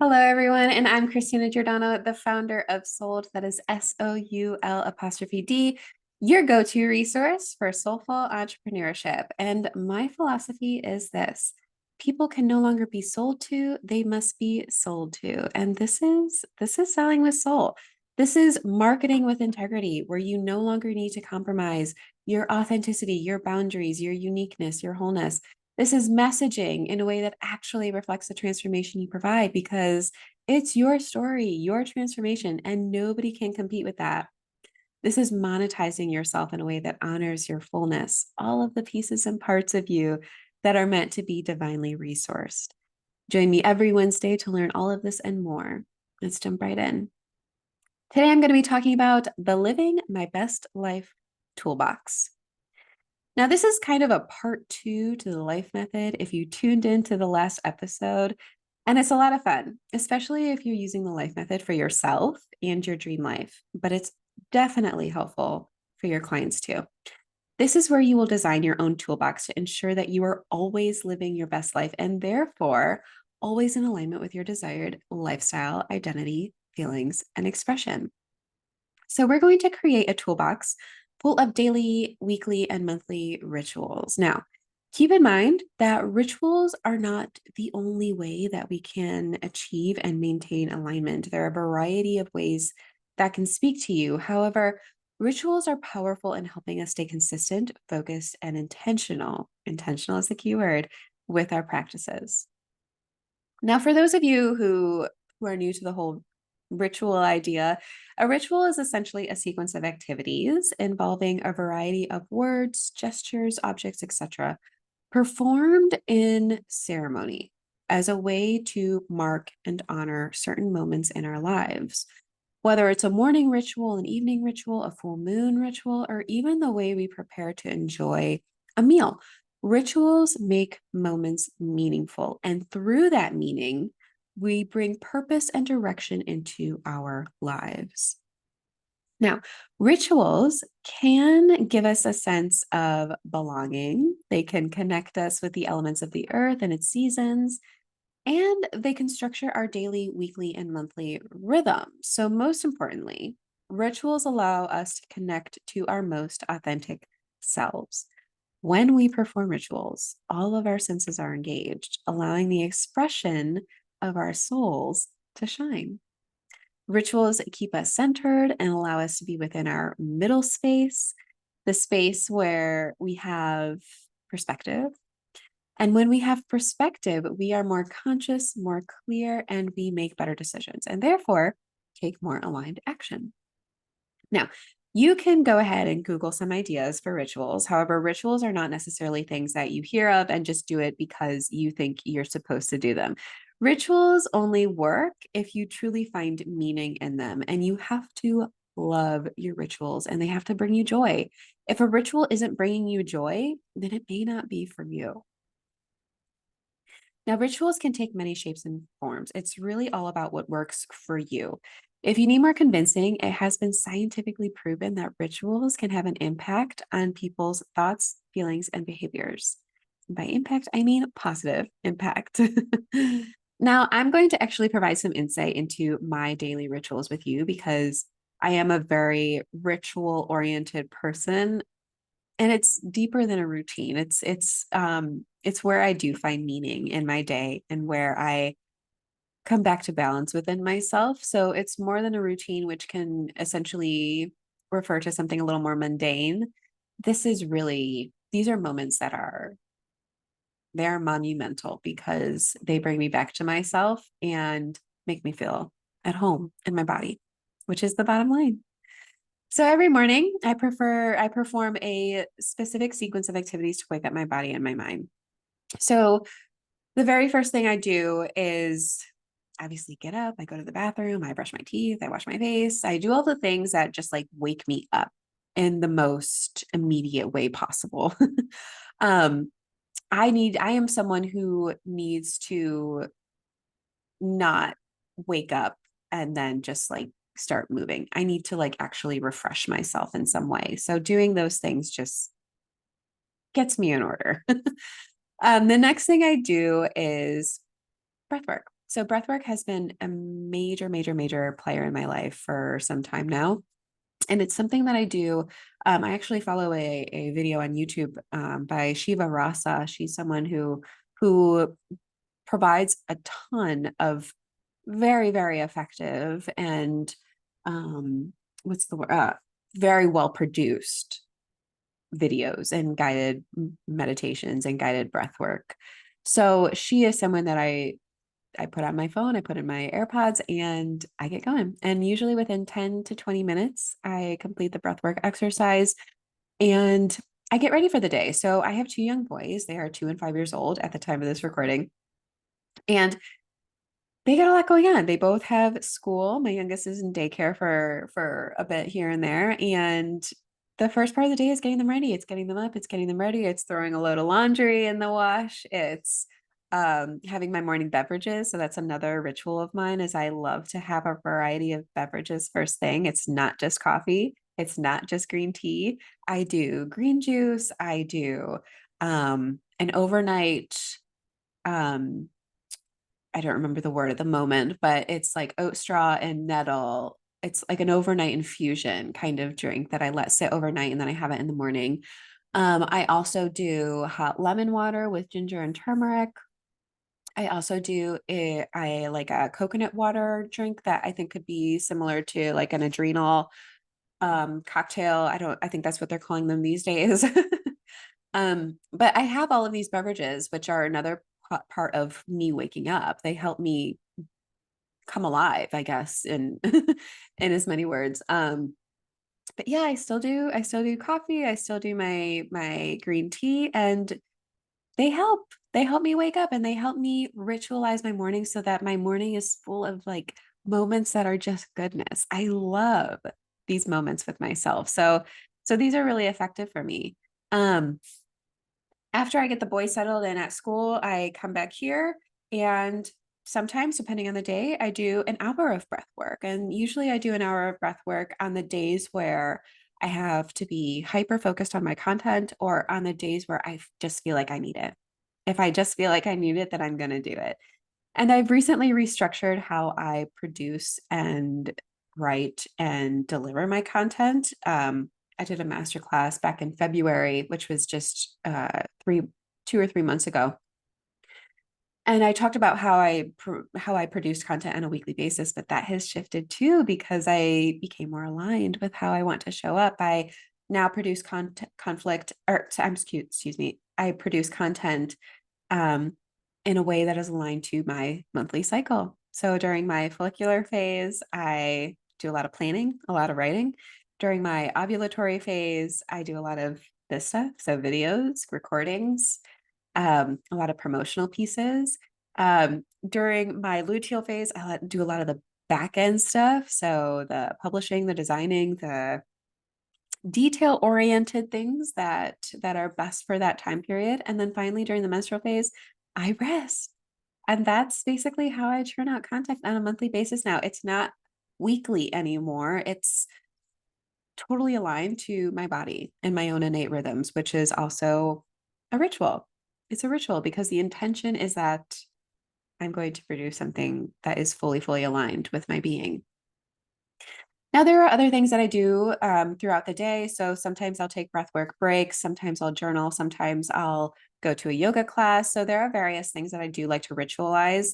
Hello, everyone, and I'm Christina Giordano, the founder of Sold, that is SOUL''D, your go-to resource for soulful entrepreneurship. And my philosophy is this: people can no longer be sold to, they must be sold to. And this is selling with soul. This is marketing with integrity, where you no longer need to compromise your authenticity, your boundaries, your uniqueness, your wholeness. This is messaging in a way that actually reflects the transformation you provide, because it's your story, your transformation, and nobody can compete with that. This is monetizing yourself in a way that honors your fullness, all of the pieces and parts of you that are meant to be divinely resourced. Join me every Wednesday to learn all of this and more. Let's jump right in. Today, I'm going to be talking about the Living My Best Life Toolbox. Now, this is kind of a part two to the life method if you tuned into the last episode, and it's a lot of fun, especially if you're using the life method for yourself and your dream life, but it's definitely helpful for your clients too. This is where you will design your own toolbox to ensure that you are always living your best life and therefore always in alignment with your desired lifestyle, identity, feelings, and expression. So we're going to create a toolbox full of daily, weekly, and monthly rituals. Now, keep in mind that rituals are not the only way that we can achieve and maintain alignment. There are a variety of ways that can speak to you. However, rituals are powerful in helping us stay consistent, focused, and intentional. Intentional is the key word with our practices. Now, for those of you who are new to the whole ritual idea, a ritual is essentially a sequence of activities involving a variety of words, gestures, objects, etc., performed in ceremony as a way to mark and honor certain moments in our lives. Whether it's a morning ritual, an evening ritual, a full moon ritual, or even the way we prepare to enjoy a meal, rituals make moments meaningful. And through that meaning, we bring purpose and direction into our lives. Now, rituals can give us a sense of belonging. They can connect us with the elements of the earth and its seasons, and they can structure our daily, weekly, and monthly rhythm. So, most importantly, rituals allow us to connect to our most authentic selves. When we perform rituals, all of our senses are engaged, allowing the expression of our souls to shine. Rituals keep us centered and allow us to be within our middle space, the space where we have perspective. And when we have perspective, we are more conscious, more clear, and we make better decisions and therefore take more aligned action. Now, you can go ahead and Google some ideas for rituals. However, rituals are not necessarily things that you hear of and just do it because you think you're supposed to do them. Rituals only work if you truly find meaning in them, and you have to love your rituals and they have to bring you joy. If a ritual isn't bringing you joy, then it may not be for you. Now, rituals can take many shapes and forms. It's really all about what works for you. If you need more convincing, it has been scientifically proven that rituals can have an impact on people's thoughts, feelings, and behaviors. By impact, I mean positive impact. Now, I'm going to actually provide some insight into my daily rituals with you because I am a very ritual oriented person, and it's deeper than a routine. It's where I do find meaning in my day and where I come back to balance within myself. So it's more than a routine, which can essentially refer to something a little more mundane. These are moments that they're monumental because they bring me back to myself and make me feel at home in my body, which is the bottom line. So every morning, I perform a specific sequence of activities to wake up my body and my mind. So the very first thing I do is obviously get up, I go to the bathroom, I brush my teeth, I wash my face, I do all the things that just like wake me up in the most immediate way possible. um, I am someone who needs to not wake up and then just like start moving. I need to like actually refresh myself in some way. So doing those things just gets me in order. The next thing I do is breath work. So breathwork has been a major, major, major player in my life for some time now. And it's something that I do. I actually follow a video on YouTube by Shiva Rasa. She's someone who provides a ton of very, very effective and what's the word? Very well produced videos and guided meditations and guided breath work. So she is someone that I put on my phone, I put in my AirPods, and I get going. And usually within 10 to 20 minutes, I complete the breathwork exercise and I get ready for the day. So I have two young boys. They are 2 and 5 years old at the time of this recording. And they got a lot going on. They both have school. My youngest is in daycare for a bit here and there. And the first part of the day is getting them ready. It's getting them up, it's getting them ready, it's throwing a load of laundry in the wash. It's having my morning beverages. So that's another ritual of mine is I love to have a variety of beverages first thing. It's not just coffee, it's not just green tea. I do green juice, I do an overnight um I don't remember the word at the moment, but it's like oat straw and nettle. It's like an overnight infusion kind of drink that I let sit overnight and then I have it in the morning. I also do hot lemon water with ginger and turmeric. I also do I like a coconut water drink that I think could be similar to like an adrenal cocktail. I think that's what they're calling them these days. But I have all of these beverages, which are another part of me waking up. They help me come alive, I guess, in in as many words. But yeah, I still do coffee, I still do my green tea, and they help. They help me wake up and they help me ritualize my morning so that my morning is full of like moments that are just goodness. I love these moments with myself. So these are really effective for me. Um, After I get the boys settled in at school, I come back here and sometimes, depending on the day, I do an hour of breath work. And usually I do an hour of breath work on the days where I have to be hyper focused on my content or on the days where I just feel like I need it. If I just feel like I need it, then I'm going to do it. And I've recently restructured how I produce and write and deliver my content. I did a masterclass back in February, which was just 2 or 3 months ago. And I talked about how I produce content on a weekly basis, but that has shifted too because I became more aligned with how I want to show up. I now produce conflict, or excuse me, I produce content um, in a way that is aligned to my monthly cycle. So during my follicular phase, I do a lot of planning, a lot of writing. During my ovulatory phase, I do a lot of this stuff. So videos, recordings, a lot of promotional pieces. During my luteal phase, I do a lot of the back end stuff. So the publishing, the designing, the detail oriented things that are best for that time period. And then finally during the menstrual phase, I rest. And that's basically how I churn out content on a monthly basis now. It's not weekly anymore. It's totally aligned to my body and my own innate rhythms, which is also a ritual. It's a ritual because the intention is that I'm going to produce something that is fully, fully aligned with my being. Now, there are other things that I do throughout the day. So sometimes I'll take breathwork breaks, sometimes I'll journal, sometimes I'll go to a yoga class. So there are various things that I do like to ritualize.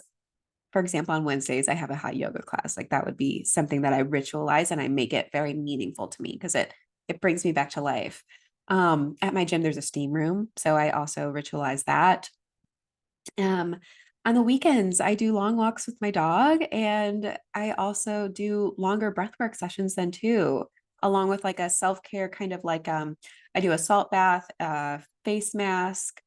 For example, on Wednesdays, I have a hot yoga class. Like that would be something that I ritualize and I make it very meaningful to me because it brings me back to life. At my gym, there's a steam room. So I also ritualize that. Um, on the weekends, I do long walks with my dog, and I also do longer breathwork sessions then too, along with like a self-care kind of like I do a salt bath, face mask,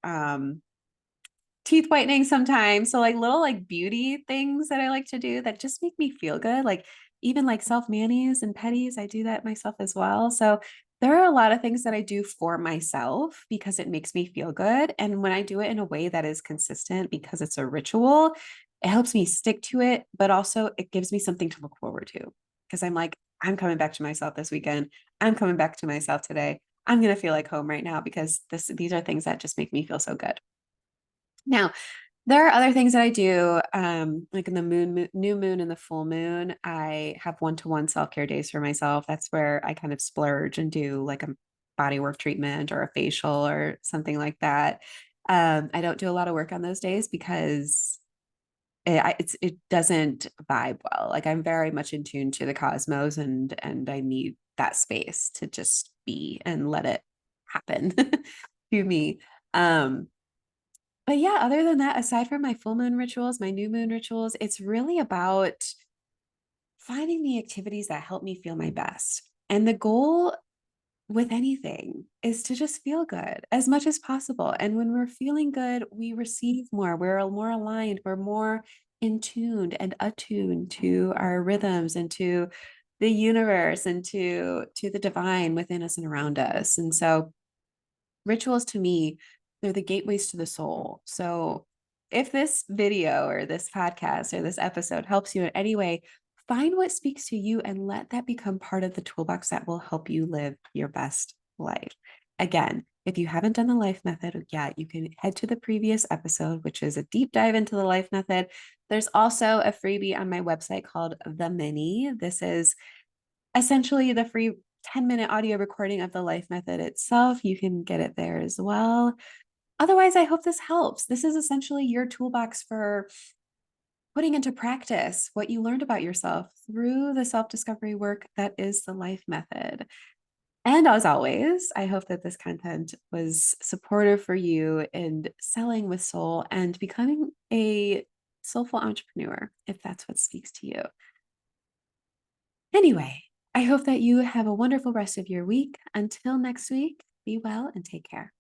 teeth whitening sometimes. So like little like beauty things that I like to do that just make me feel good. Like even like self manis and petties, I do that myself as well. So there are a lot of things that I do for myself because it makes me feel good. And when I do it in a way that is consistent because it's a ritual, it helps me stick to it, but also it gives me something to look forward to because I'm like, I'm coming back to myself this weekend. I'm coming back to myself today. I'm going to feel like home right now because these are things that just make me feel so good. Now, There are other things that I do, like in the new moon and the full moon. I have one-to-one self-care days for myself. That's where I kind of splurge and do like a body work treatment or a facial or something like that. I don't do a lot of work on those days because it doesn't vibe well. Like I'm very much in tune to the cosmos, and I need that space to just be and let it happen to me. Um, but yeah, other than that, aside from my full moon rituals, my new moon rituals, it's really about finding the activities that help me feel my best. And the goal with anything is to just feel good as much as possible. And when we're feeling good, we receive more. We're more aligned. We're more in tuned and attuned to our rhythms and to the universe and to the divine within us and around us. And so rituals to me, they're the gateways to the soul. So if this video or this podcast or this episode helps you in any way, find what speaks to you and let that become part of the toolbox that will help you live your best life. Again, if you haven't done the life method yet, you can head to the previous episode, which is a deep dive into the life method. There's also a freebie on my website called The Mini. This is essentially the free 10-minute audio recording of the life method itself. You can get it there as well. Otherwise, I hope this helps. This is essentially your toolbox for putting into practice what you learned about yourself through the self-discovery work that is the life method. And as always, I hope that this content was supportive for you in selling with soul and becoming a soulful entrepreneur, if that's what speaks to you. Anyway, I hope that you have a wonderful rest of your week. Until next week, be well and take care.